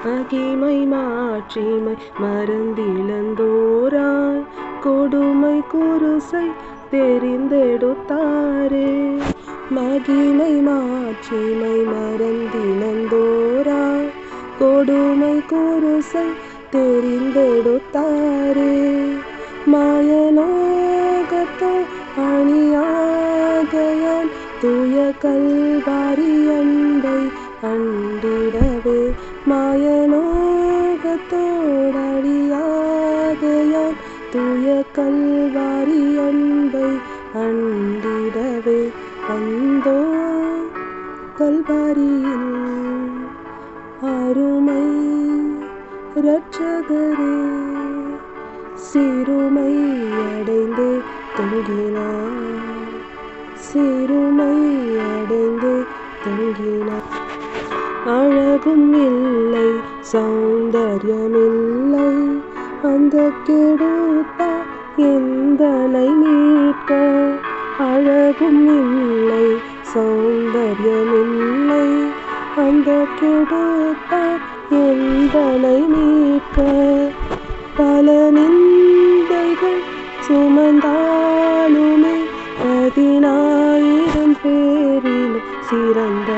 மகிமை மாட்சிமை மறந்திழந்தோராய் கொடுமை குருசை தெரிந்தெடுத்தாரே. மகிமை மாட்சிமை மறந்திழந்தோராய் கொடுமை குருசை தெரிந்தெடுத்தாரே. மாயலோகத்தோ அணியாகையான் தூய கல்வாரி அன்பை அண்டிடவே. மாயலோகத்தோடடியாகையான் தூய கல்வாரி அன்பை அண்டிடவே. அந்தோ கல்வாரியில் அருமை இரட்சகரே சிறுமை அடைந்து தொங்கினார். சிறுமை அடைந்து தொங்கினார். அழகும் இல்லை சௌந்தர்யமில்லை அந்த கெடுத்தார் எந்தனை மீட்க. அழகும் இல்லை சௌந்தர்யமில்லை அந்த கெடுத்தார் எந்தனை மீட்க. பல நிந்தைகள் சுமந்தாலுமே 10,000 பேரில் சிறந்த